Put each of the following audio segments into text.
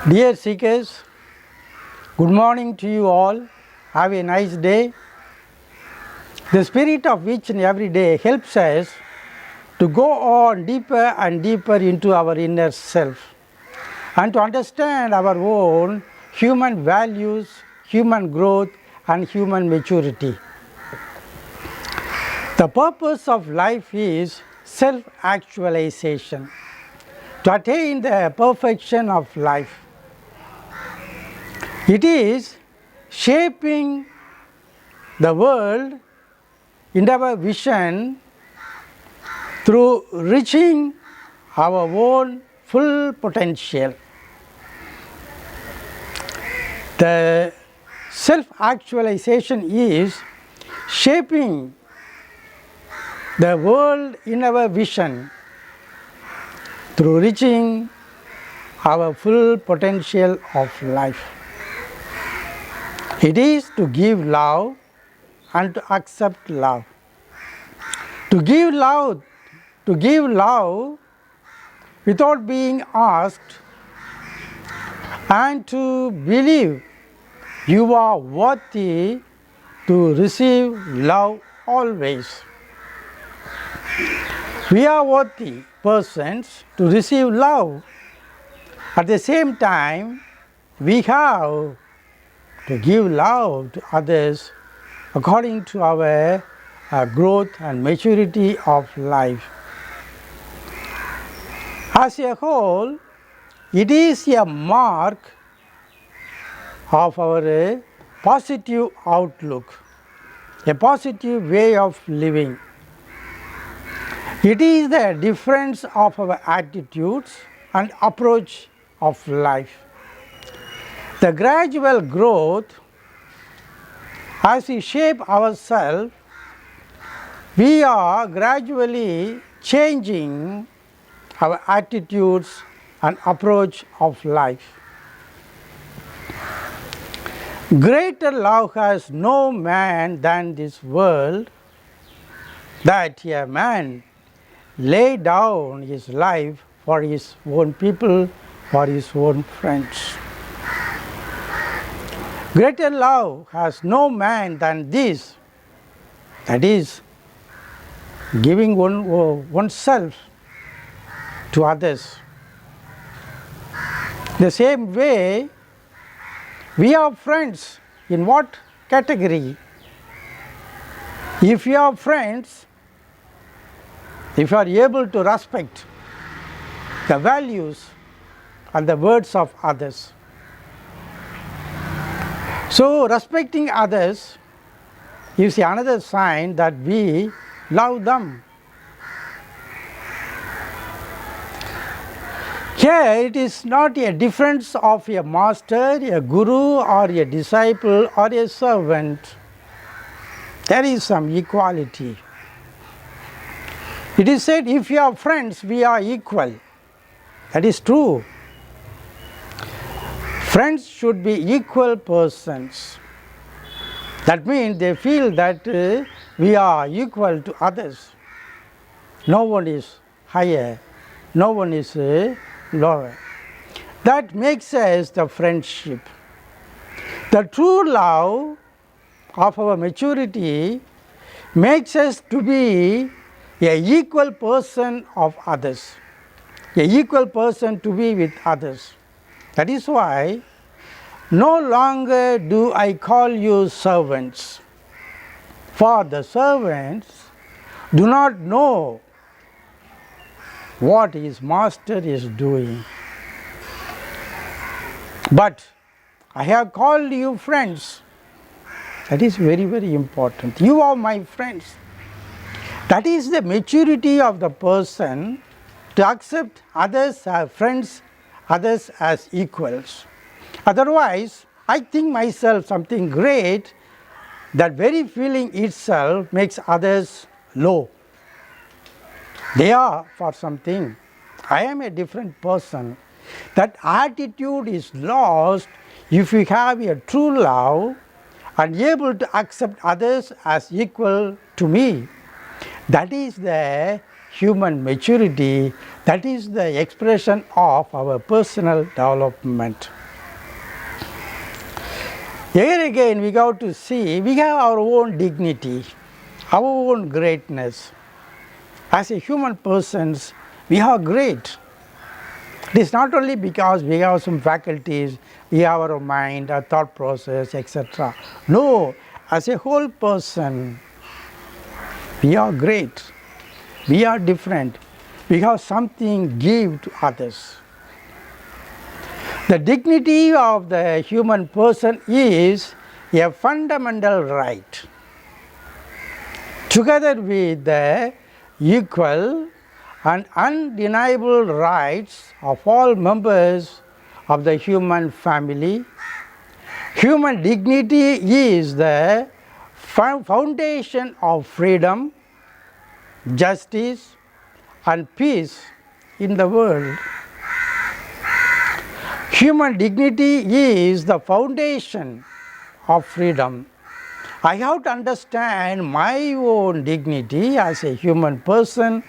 Dear seekers, good morning to you all. Have a nice day. The spirit of each and every day helps us to go on deeper and deeper into our inner self and to understand our own human values, human growth, and human maturity. The purpose of life is self-actualization, to attain the perfection of life. It is shaping the world in our vision through reaching our own full potential. The self-actualization is shaping the world in our vision through reaching our full potential of life. It is to give love and to accept love. To give love without being asked, and to believe you are worthy to receive love always. We are worthy persons to receive love. At the same time, we have to give love to others according to our growth and maturity of life. As a whole, it is a mark of our positive outlook, a positive way of living. It is the difference of our attitudes and approach of life. The gradual growth, as we shape ourselves, we are gradually changing our attitudes and approach of life. Greater love has no man than this world, that a man lay down his life for his own people, for his own friends. Greater love has no man than this, that is, giving oneself to others. The same way, we are friends. In what category? If you are friends, if you are able to respect the values and the words of others. So, respecting others is another sign that we love them. Here, it is not a difference of a master, a guru, or a disciple, or a servant. There is some equality. It is said, if you are friends, we are equal. That is true. Friends should be equal persons. That means they feel that we are equal to others. No one is higher, no one is lower. That makes us the friendship. The true love of our maturity makes us to be an equal person of others, an equal person to be with others. That is why no longer do I call you servants, for the servants do not know what his master is doing. But I have called you friends. That is very, very important. You are my friends. That is the maturity of the person, to accept others as friends, others as equals. Otherwise, I think myself something great, that very feeling itself makes others low. They are for something. I am a different person. That attitude is lost if we have a true love and able to accept others as equal to me. That is the human maturity, that is the expression of our personal development. Here again we have to see we have our own dignity, our own greatness. As a human persons, we are great. It is not only because we have some faculties, we have our mind, our thought process, etc. No, as a whole person, we are great. We are different. We have something give to others. The dignity of the human person is a fundamental right, together with the equal and undeniable rights of all members of the human family. Human dignity is the foundation of freedom, justice, and peace in the world. Human dignity is the foundation of freedom. I have to understand my own dignity as a human person.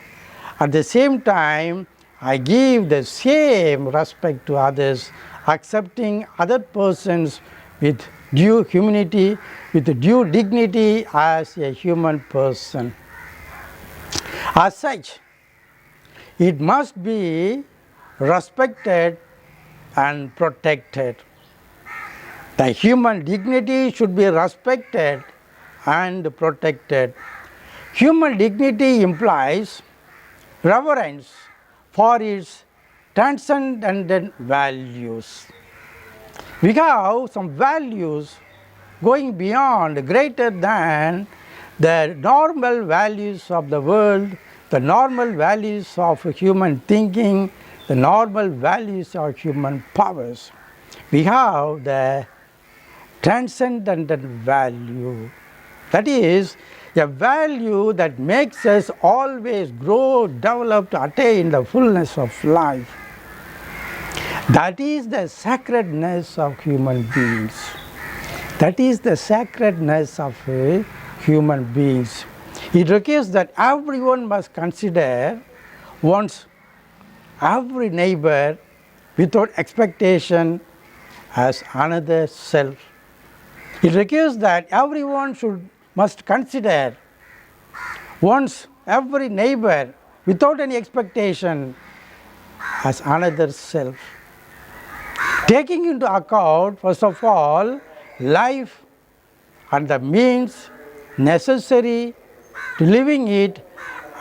At the same time, I give the same respect to others, accepting other persons with due humanity, with due dignity as a human person. As such, it must be respected and protected. The human dignity should be respected and protected. Human dignity implies reverence for its transcendent values. We have some values going beyond, greater than the normal values of the world, the normal values of human thinking, the normal values of human powers. We have the transcendent value. That is a value that makes us always grow, develop, attain the fullness of life. That is the sacredness of human beings. That is the sacredness of human beings. It requires that everyone must consider one's every neighbor without expectation as another self. It requires that everyone must consider one's every neighbor without any expectation as another self. Taking into account, first of all, life and the means necessary to living it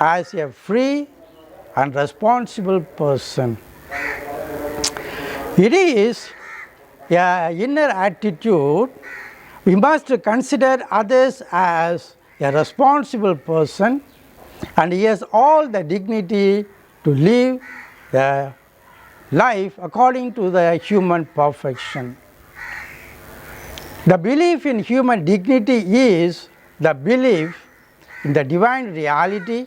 as a free and responsible person. It is an inner attitude. We must consider others as a responsible person, and he has all the dignity to live the life according to the human perfection. The belief in human dignity is the belief in the divine reality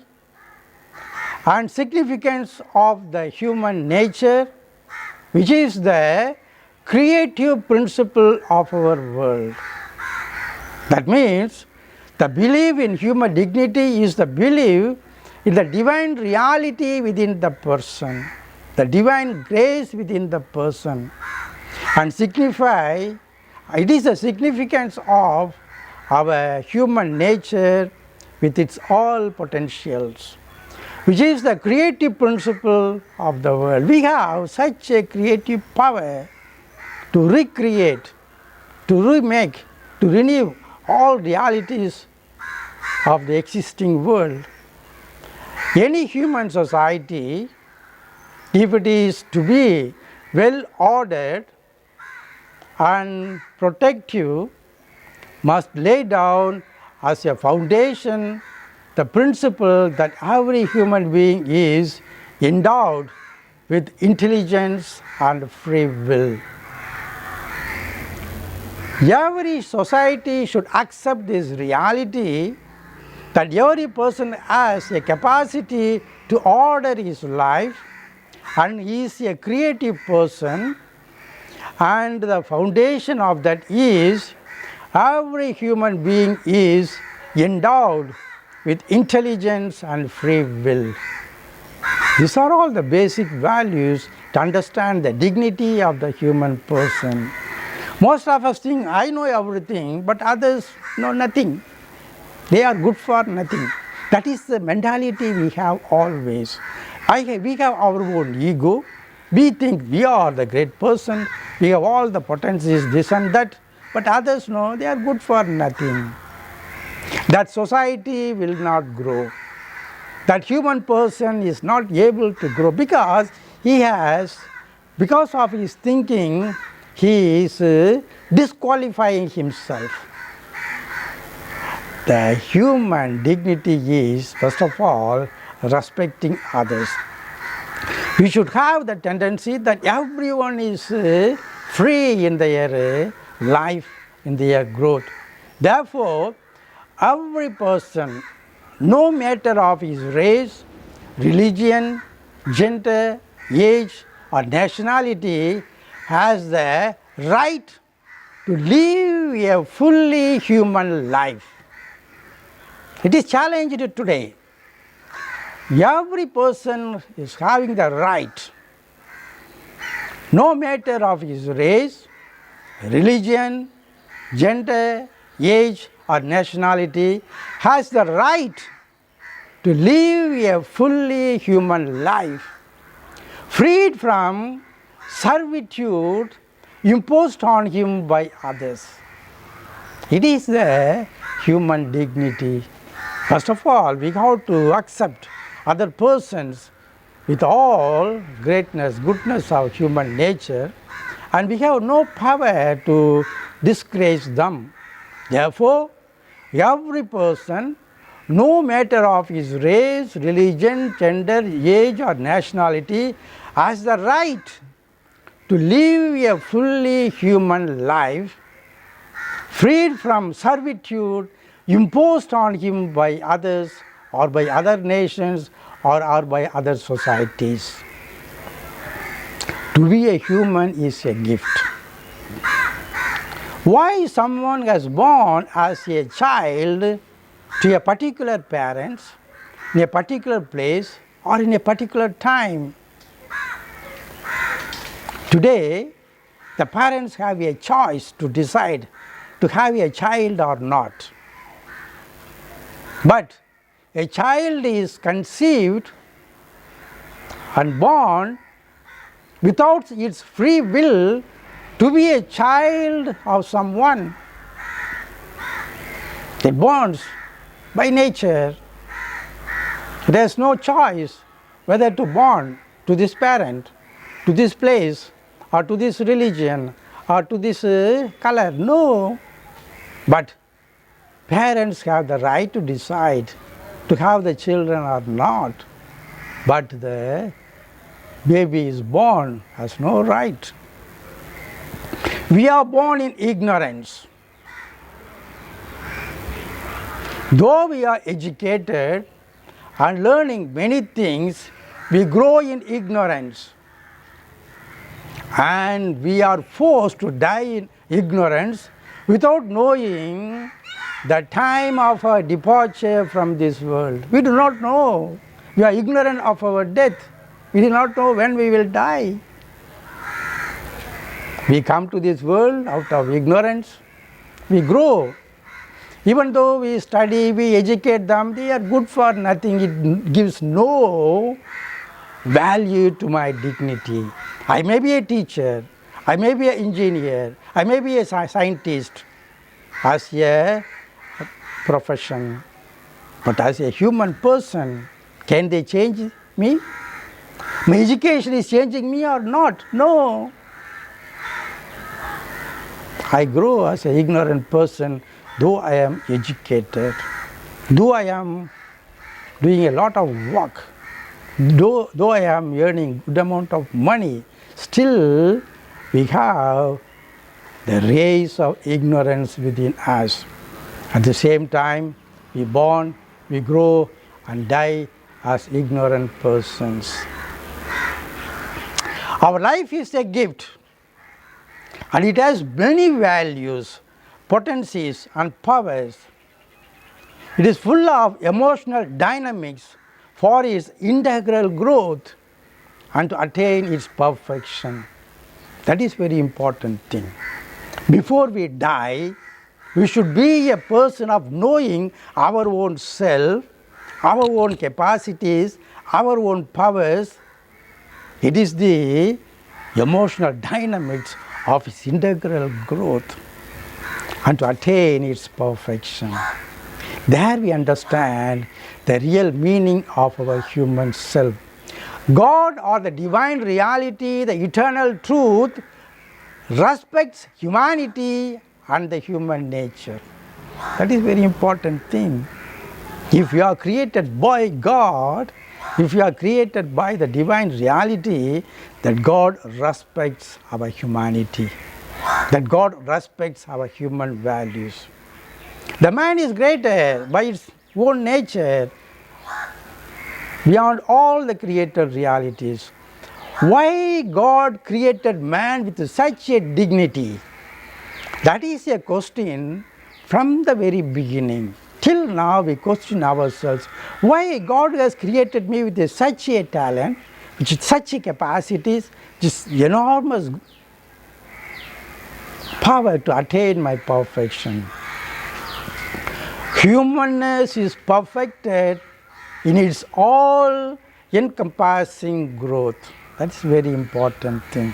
and significance of the human nature, which is the creative principle of our world. That means the belief in human dignity is the belief in the divine reality within the person, the divine grace within the person, and it is the significance of our human nature with its all potentials, which is the creative principle of the world. We have such a creative power to recreate, to remake, to renew all realities of the existing world. Any human society, if it is to be well ordered and protective, must lay down as a foundation the principle that every human being is endowed with intelligence and free will. Every society should accept this reality that every person has a capacity to order his life and he is a creative person, and the foundation of that is every human being is endowed with intelligence and free will. These are all the basic values to understand the dignity of the human person. Most of us think, I know everything, but others know nothing. They are good for nothing. That is the mentality we have always. We have our own ego. We think we are the great person. We have all the potencies, this and that. But others know they are good for nothing. That society will not grow. That human person is not able to grow because because of his thinking, he is disqualifying himself. The human dignity is, first of all, respecting others. We should have the tendency that everyone is free in their life, in their growth. Therefore, every person, no matter of his race, religion, gender, age, or nationality, has the right to live a fully human life. It is challenged today. Every person is having the right, no matter of his race, religion, gender, age, or nationality, has the right to live a fully human life, freed from servitude imposed on him by others. It is the human dignity. First of all, we have to accept other persons with all greatness, goodness of human nature, and we have no power to disgrace them. Therefore, every person, no matter of his race, religion, gender, age, or nationality, has the right to live a fully human life, freed from servitude imposed on him by others or by other nations or by other societies. To be a human is a gift. Why someone is born as a child to a particular parents, in a particular place, or in a particular time? Today, the parents have a choice to decide to have a child or not. But a child is conceived and born without its free will to be a child of someone. It born by nature. There is no choice whether to born to this parent, to this place, or to this religion, or to this color. No. But parents have the right to decide to have the children or not. But the baby is born has no right. We are born in ignorance. Though we are educated and learning many things, we grow in ignorance. And we are forced to die in ignorance without knowing the time of our departure from this world. We do not know. We are ignorant of our death. We do not know when we will die. We come to this world out of ignorance. We grow. Even though we study, we educate them, they are good for nothing. It gives no value to my dignity. I may be a teacher, I may be an engineer, I may be a scientist as a profession, but as a human person, can they change me? My education is changing me or not? No. I grow as an ignorant person, though I am educated, though I am doing a lot of work, though I am earning good amount of money, still we have the race of ignorance within us. At the same time, we born, we grow and die as ignorant persons. Our life is a gift and it has many values, potencies and powers. It is full of emotional dynamics, for its integral growth and to attain its perfection. That is very important thing. Before we die, we should be a person of knowing our own self, our own capacities, our own powers. It is the emotional dynamics of its integral growth and to attain its perfection. There we understand the real meaning of our human self. God or the divine reality, the eternal truth, respects humanity and the human nature. That is very important thing. If you are created by God, if you are created by the divine reality, that God respects our humanity, that God respects our human values. The man is greater by its own nature beyond all the created realities. Why God created man with such a dignity? That is a question from the very beginning. Till now we question ourselves, why God has created me with such a talent, with such a capacities, just enormous power to attain my perfection. Humanness is perfected in its all encompassing growth. That's a very important thing.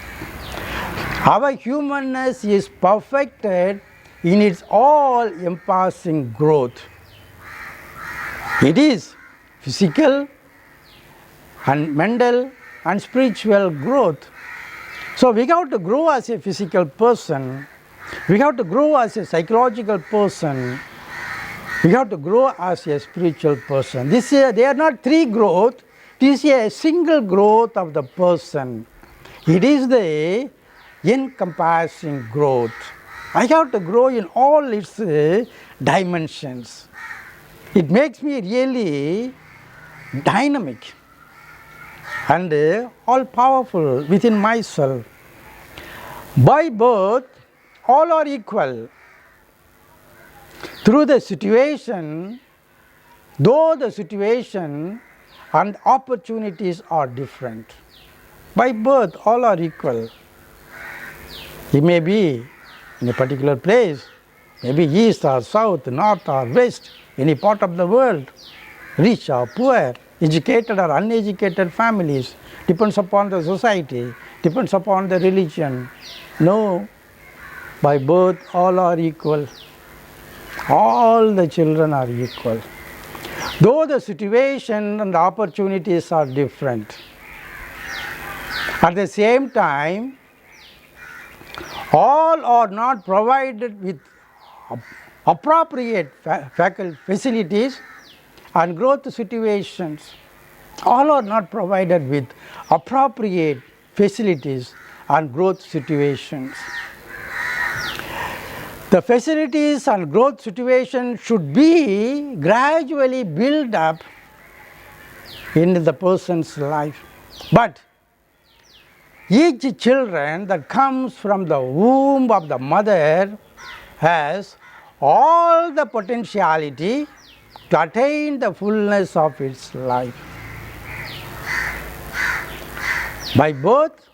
Our humanness is perfected in its all encompassing growth. It is physical and mental and spiritual growth. So we have to grow as a physical person, we have to grow as a psychological person, we have to grow as a spiritual person. They are not three growth, it is a single growth of the person. It is the encompassing growth. I have to grow in all its dimensions. It makes me really dynamic and all powerful within myself. By birth, all are equal. Through the situation, though the situation and opportunities are different, by birth all are equal. He may be in a particular place, maybe east or south, north or west, any part of the world, rich or poor, educated or uneducated families, depends upon the society, depends upon the religion. No, by birth all are equal. All the children are equal. Though the situation and the opportunities are different, at the same time, all are not provided with appropriate facilities and growth situations. All are not provided with appropriate facilities and growth situations. The facilities and growth situations should be gradually built up in the person's life. But each children that comes from the womb of the mother has all the potentiality to attain the fullness of its life. By birth,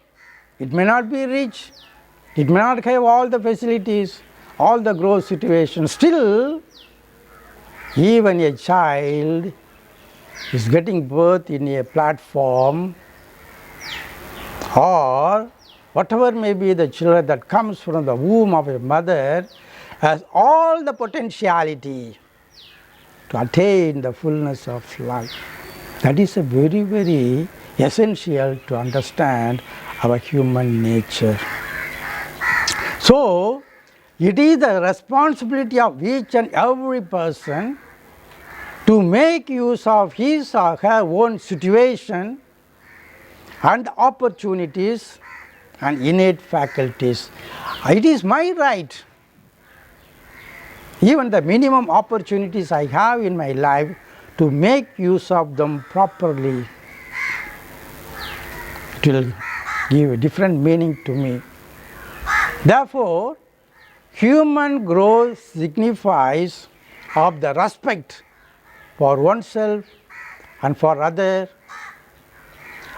it may not be rich, it may not have all the facilities, all the growth situations. Still, even a child is getting birth in a platform, or whatever may be the children that comes from the womb of a mother, has all the potentiality to attain the fullness of life. That is a very, very essential to understand our human nature. So, it is the responsibility of each and every person to make use of his or her own situation and opportunities and innate faculties. It is my right. Even the minimum opportunities I have in my life, to make use of them properly. It will give a different meaning to me. Therefore, human growth signifies of the respect for oneself and for other,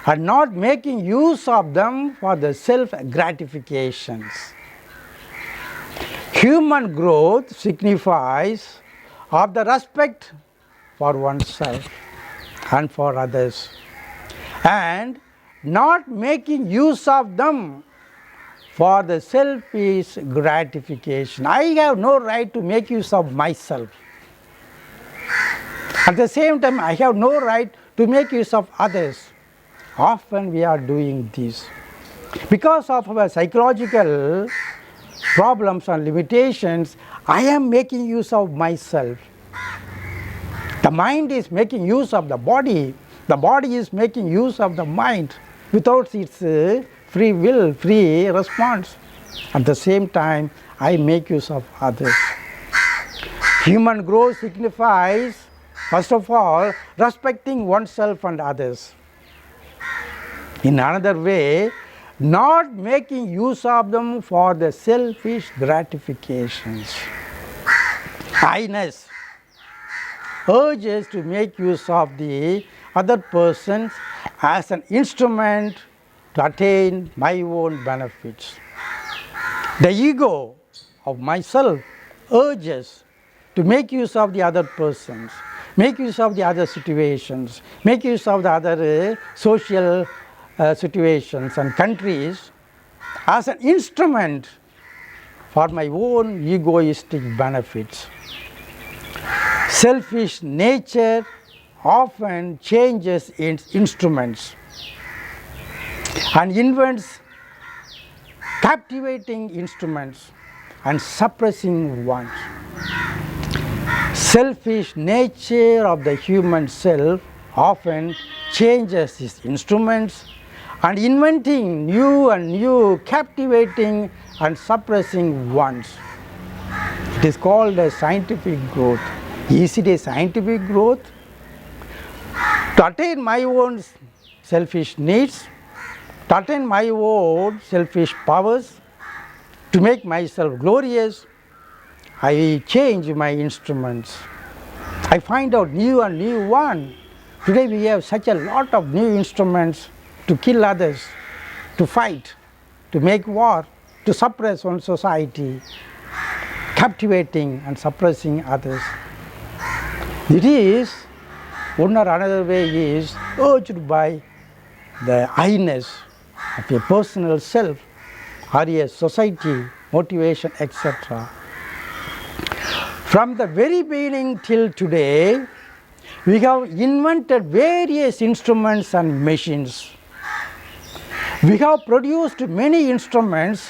and not making use of them for the self gratifications. Human growth signifies of the respect for oneself and for others, and not making use of them for the selfish gratification. I have no right to make use of myself. At the same time, I have no right to make use of others. Often we are doing this. Because of our psychological problems and limitations, I am making use of myself. The mind is making use of the body is making use of the mind without its free will, free response. At the same time, I make use of others. Human growth signifies, first of all, respecting oneself and others. In another way, not making use of them for the selfish gratifications. I-ness urges to make use of the other persons as an instrument to attain my own benefits. The ego of myself urges to make use of the other persons, make use of the other situations, make use of the other social situations and countries as an instrument for my own egoistic benefits. Selfish nature often changes its instruments and invents captivating instruments and suppressing ones. Selfish nature of the human self often changes its instruments and inventing new and new captivating and suppressing ones. It is called a scientific growth. Is it a scientific growth? To attain my own selfish needs, to attain my own selfish powers, to make myself glorious, I change my instruments. I find out new and new one. Today we have such a lot of new instruments to kill others, to fight, to make war, to suppress one society, captivating and suppressing others. It is, one or another way is urged by the I-ness of a personal self or a society, motivation, etc. From the very beginning till today, we have invented various instruments and machines. We have produced many instruments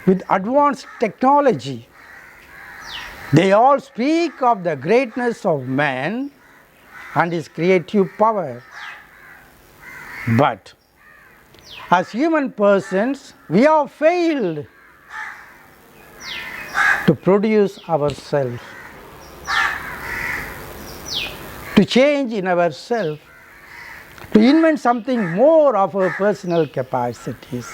with advanced technology. They all speak of the greatness of man and his creative power. But as human persons, we have failed to produce ourselves, to change in ourselves, to invent something more of our personal capacities.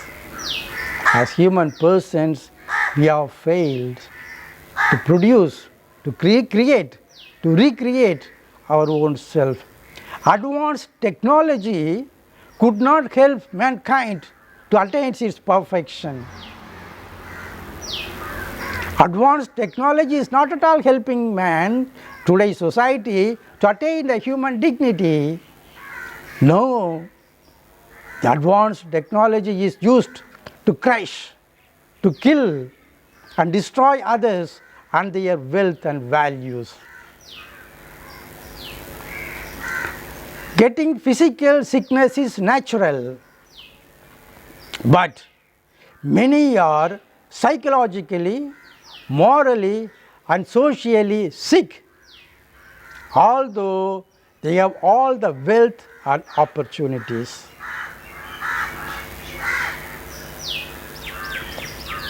As human persons, we have failed to produce, to create, to recreate our own self. Advanced technology could not help mankind to attain its perfection. Advanced technology is not at all helping man, today's society, to attain the human dignity. No, the advanced technology is used to crush, to kill and destroy others and their wealth and values. Getting physical sickness is natural, but many are psychologically, morally and socially sick, although they have all the wealth and opportunities.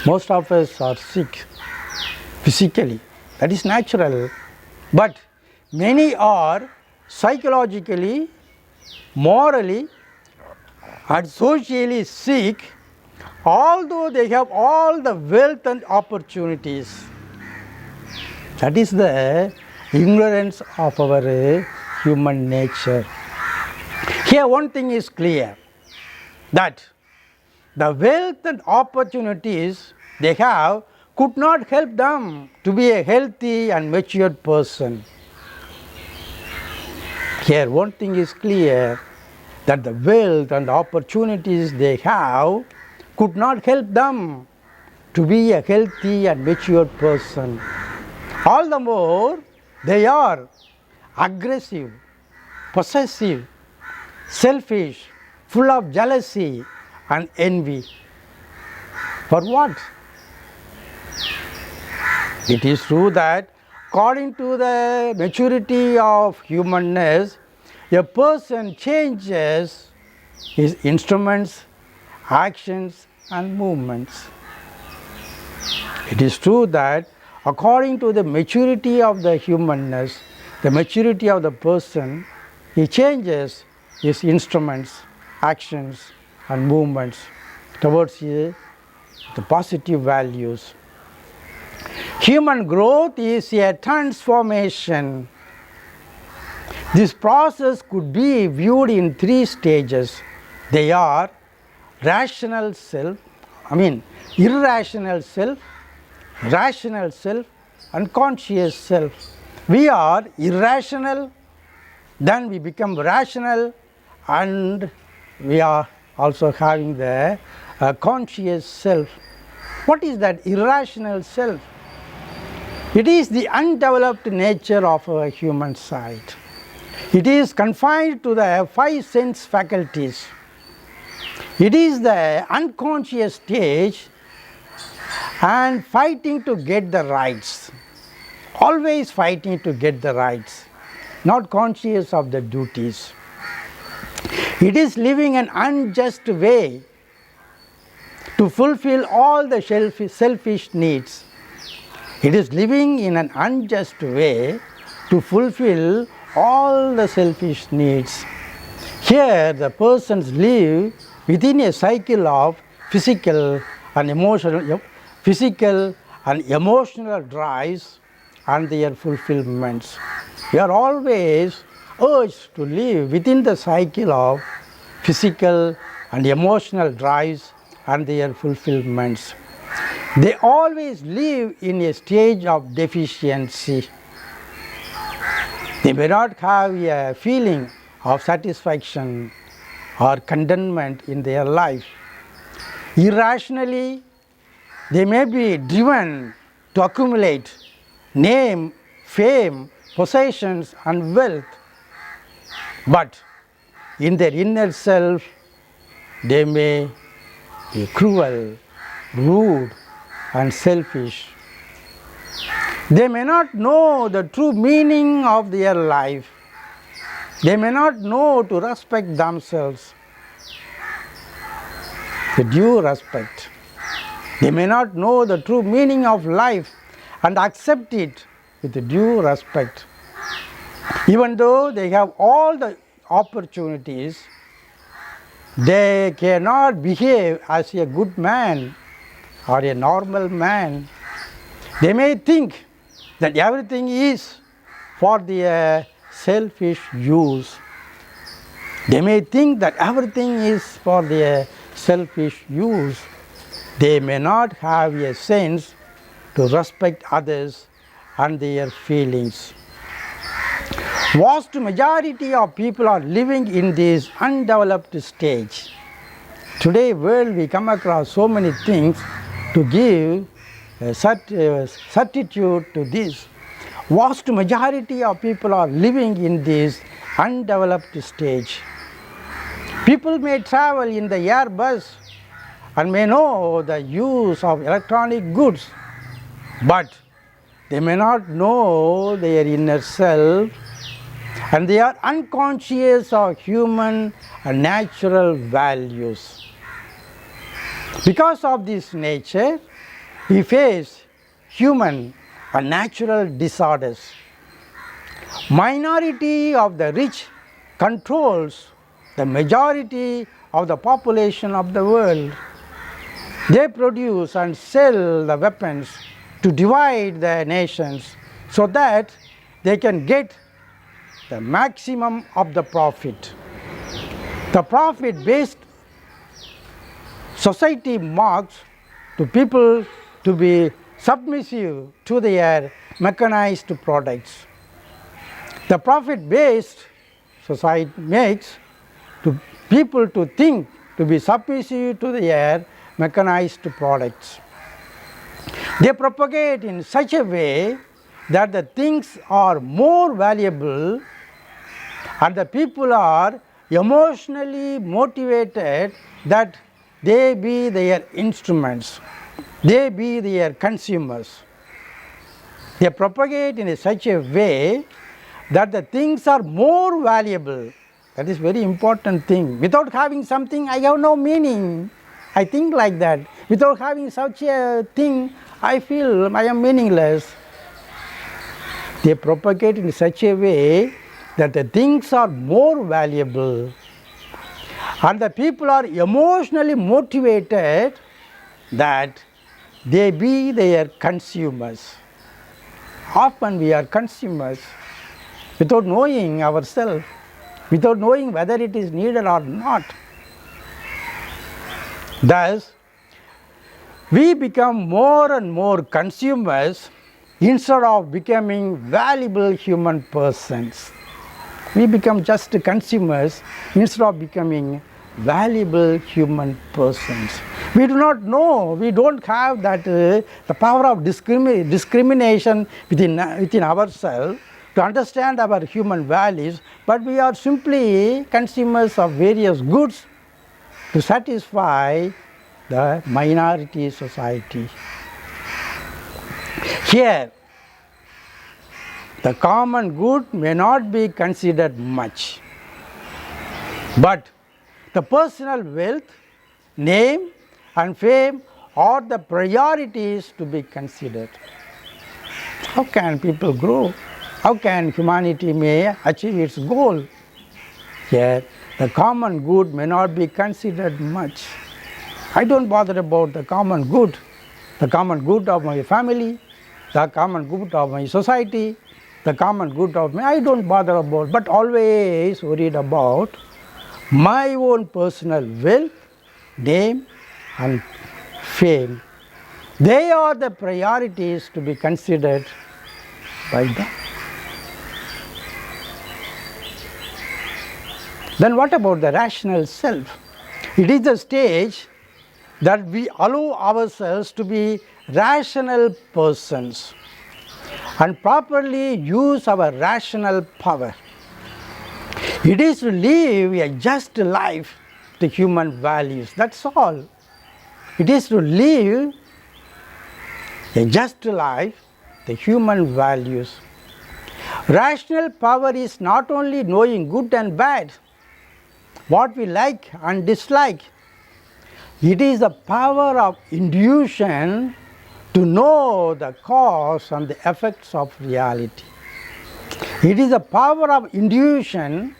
Most of us are sick physically, that is natural, but many are psychologically, morally and socially sick, although they have all the wealth and opportunities. That is the ignorance of our human nature. Here one thing is clear, that the wealth and opportunities they have could not help them to be a healthy and matured person. Here one thing is clear, that the wealth and opportunities they have could not help them to be a healthy and matured person. All the more they are aggressive, possessive, selfish, full of jealousy and envy. For what? It is true that according to the maturity of humanness, a person changes his instruments, actions and movements. It is true that according to the maturity of the humanness, the maturity of the person, he changes his instruments, actions and movements towards the positive values. Human growth is a transformation. This process could be viewed in three stages. They are irrational self, rational self and conscious self. We are irrational, then we become rational, and we are also having the conscious self. What is that irrational self? It is the undeveloped nature of our human sight. It is confined to the five sense faculties. It is the unconscious stage and fighting to get the rights. Always fighting to get the rights, not conscious of the duties. It is living an unjust way to fulfill all the selfish needs. It is living in an unjust way to fulfill all the selfish needs. Here the persons live within a cycle of physical and emotional drives and their fulfillments. We are always urged to live within the cycle of physical and emotional drives and their fulfillments. They always live in a stage of deficiency. They may not have a feeling of satisfaction or contentment in their life. Irrationally, they may be driven to accumulate name, fame, possessions and wealth, but in their inner self they may be cruel, rude and selfish. They may not know the true meaning of their life. They may not know to respect themselves with due respect. They may not know the true meaning of life and accept it with due respect. Even though they have all the opportunities, they cannot behave as a good man or a normal man. They may think that everything is for their selfish use. They may think that everything is for their selfish use. They may not have a sense to respect others and their feelings. Vast majority of people are living in this undeveloped stage. Today world we come across so many things to give certitude to this. Vast majority of people are living in this undeveloped stage. People may travel in the Airbus and may know the use of electronic goods, but they may not know their inner self, and they are unconscious of human and natural values. Because of this nature, we face human and natural disorders. Minority of the rich controls the majority of the population of the world. They produce and sell the weapons to divide the nations so that they can get the maximum of the profit. The profit-based society marks to people to be submissive to their mechanized products. The profit-based society makes to people to think to be submissive to their mechanized products. They propagate in such a way that the things are more valuable and the people are emotionally motivated that they be their instruments, they be their consumers. They propagate in such a way that the things are more valuable. That is very important thing. Without having something, I have no meaning. I think like that. Without having such a thing, I feel I am meaningless. They propagate in such a way that the things are more valuable and the people are emotionally motivated that they be their consumers. Often we are consumers without knowing ourselves, without knowing whether it is needed or not. Thus, we become more and more consumers instead of becoming valuable human persons. We become just consumers instead of becoming valuable human persons. We do not know, we don't have that the power of discrimination within ourselves to understand our human values, but we are simply consumers of various goods to satisfy the minority society. Here, the common good may not be considered much, but the personal wealth, name and fame are the priorities to be considered. How can people grow? How can humanity may achieve its goal? Here, the common good may not be considered much. I don't bother about the common good of my family, the common good of my society, the common good of me, I don't bother about, but always worried about my own personal wealth, name and fame. They are the priorities to be considered by them. Then what about the rational self? It is the stage that we allow ourselves to be rational persons and properly use our rational power. It is to live a just life, the human values, that's all. It is to live a just life, the human values. Rational power is not only knowing good and bad, what we like and dislike. It is the power of intuition to know the cause and the effects of reality. It is the power of intuition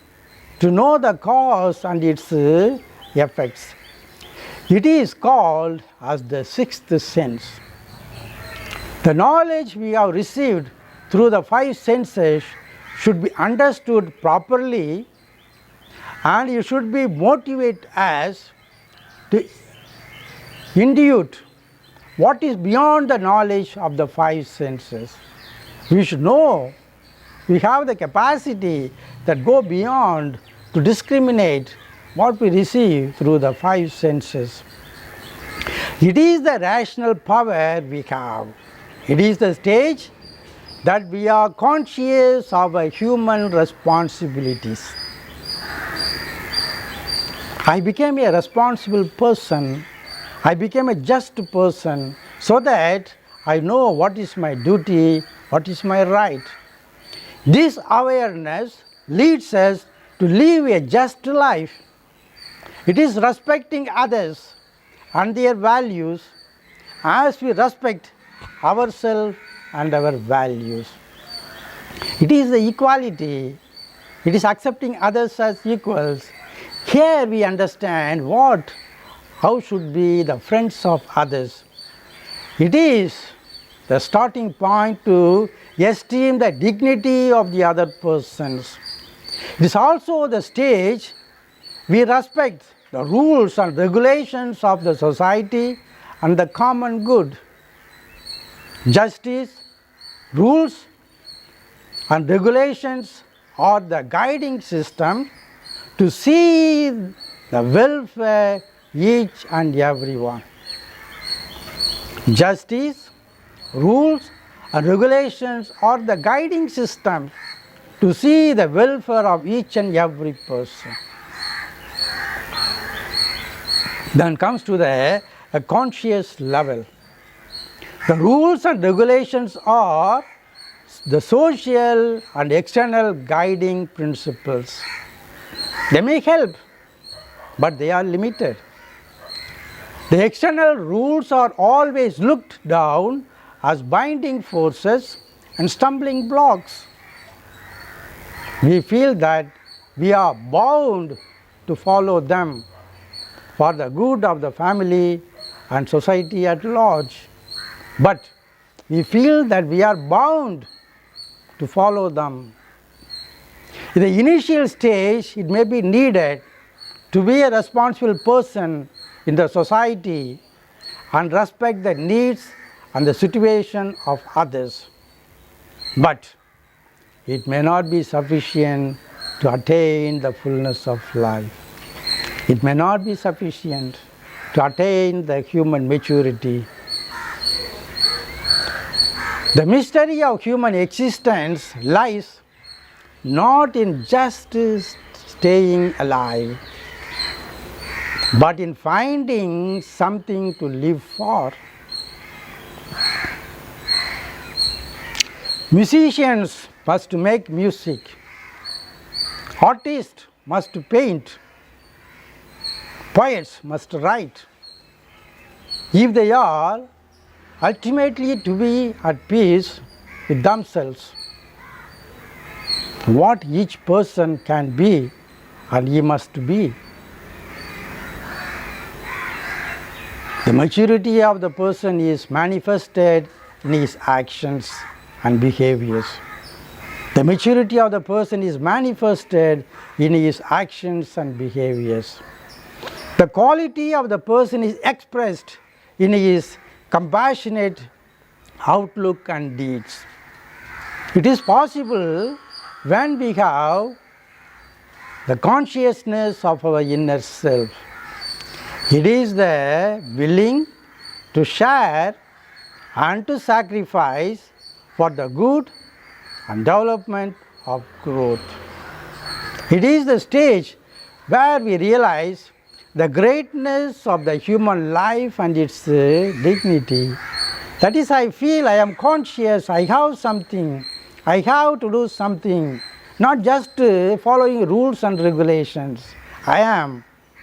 to know the cause and its effects. It is called as the sixth sense. The knowledge we have received through the five senses should be understood properly, and it should be motivated as to intuit what is beyond the knowledge of the five senses. We should know, we have the capacity that go beyond to discriminate what we receive through the five senses. It is the rational power we have. It is the stage that we are conscious of our human responsibilities. I became a responsible person, I became a just person, so that I know what is my duty, what is my right. This awareness leads us to live a just life. It is respecting others and their values as we respect ourselves and our values. It is the equality, it is accepting others as equals. Here we understand how should be the friends of others. It is the starting point to esteem the dignity of the other persons. It is also the stage We respect the rules and regulations of the society and the common good. Justice, rules, and regulations are the guiding system to see the welfare each and everyone. Justice, rules, and regulations are the guiding system to see the welfare of each and every person. Then comes to the conscious level. The rules and regulations are the social and external guiding principles. They may help, but they are limited. The external rules are always looked down as binding forces and stumbling blocks. We feel that we are bound to follow them for the good of the family and society at large. But we feel that we are bound to follow them. In the initial stage, it may be needed to be a responsible person in the society and respect the needs and the situation of others. But it may not be sufficient to attain the fullness of life. It may not be sufficient to attain the human maturity. The mystery of human existence lies not in just staying alive, but in finding something to live for. Musicians must make music. Artists must paint. Poets must write. If they are ultimately to be at peace with themselves, what each person can be and he must be. The maturity of the person is manifested in his actions and behaviors. The maturity of the person is manifested in his actions and behaviors. The quality of the person is expressed in his compassionate outlook and deeds. It is possible when we have the consciousness of our inner self. It is the willing to share and to sacrifice for the good and development of growth. It is the stage where we realize the greatness of the human life and its dignity. That is, I feel I am conscious, I have something, I have to do something, not just following rules and regulations. I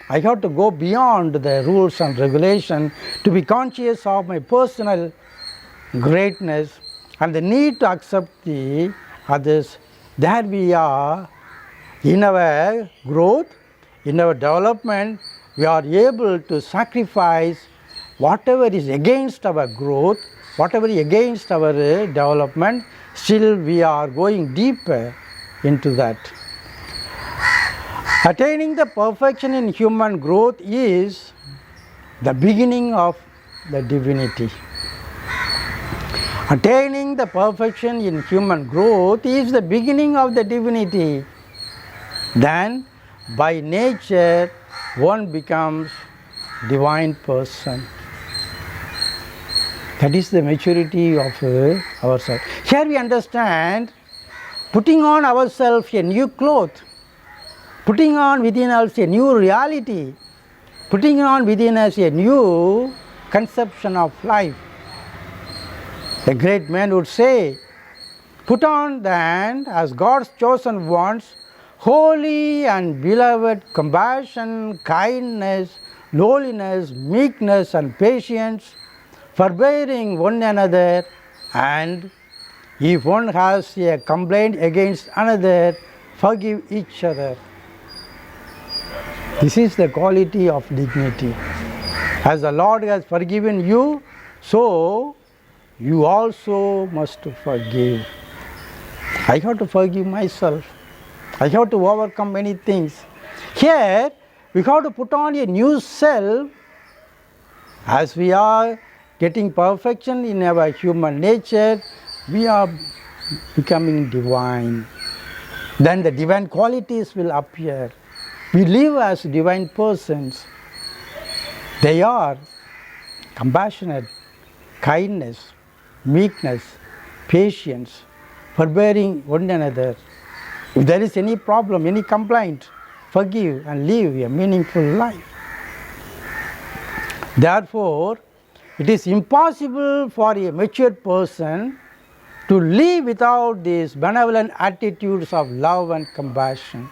have to go beyond the rules and regulations to be conscious of my personal greatness and the need to accept the others. There we are in our growth, in our development. We are able to sacrifice whatever is against our growth, whatever is against our development. Still we are going deeper into that. Attaining the perfection in human growth is the beginning of the divinity. Attaining the perfection in human growth is the beginning of the divinity. Then by nature one becomes divine person. That is the maturity of ourselves. Here we understand putting on ourselves a new cloth, putting on within us a new reality, putting on within us a new conception of life. A great man would say, put on then as God's chosen ones, holy and beloved compassion, kindness, lowliness, meekness and patience, forbearing one another, and if one has a complaint against another, forgive each other. This is the quality of dignity. As the Lord has forgiven you, so you also must forgive. I have to forgive myself. I have to overcome many things. Here we have to put on a new self as we are getting perfection in our human nature. We are becoming divine. Then the divine qualities will appear. We live as divine persons. They are compassionate, kindness, meekness, patience, forbearing one another. If there is any problem, any complaint, forgive and live a meaningful life. Therefore, it is impossible for a mature person to live without these benevolent attitudes of love and compassion.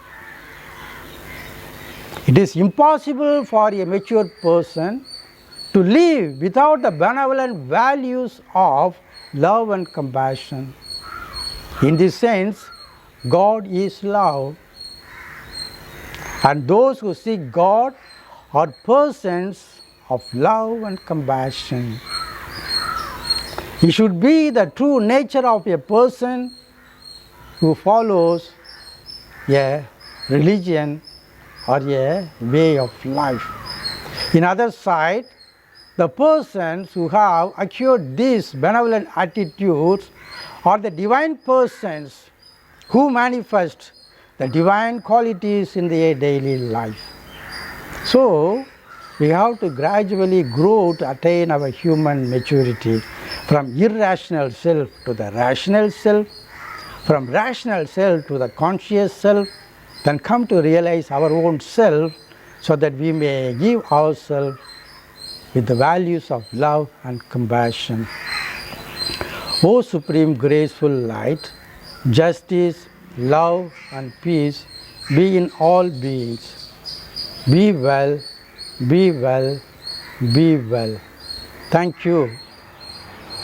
It is impossible for a mature person to live without the benevolent values of love and compassion. In this sense, God is love, and those who seek God are persons of love and compassion. It should be the true nature of a person who follows a religion or a way of life. In other side, the persons who have acquired these benevolent attitudes are the divine persons who manifest the divine qualities in their daily life. So, we have to gradually grow to attain our human maturity from irrational self to the rational self, from rational self to the conscious self, then come to realize our own self so that we may give ourselves with the values of love and compassion. O Supreme Graceful Light, justice, love and peace be in all beings. Be well, be well, be well. Thank you.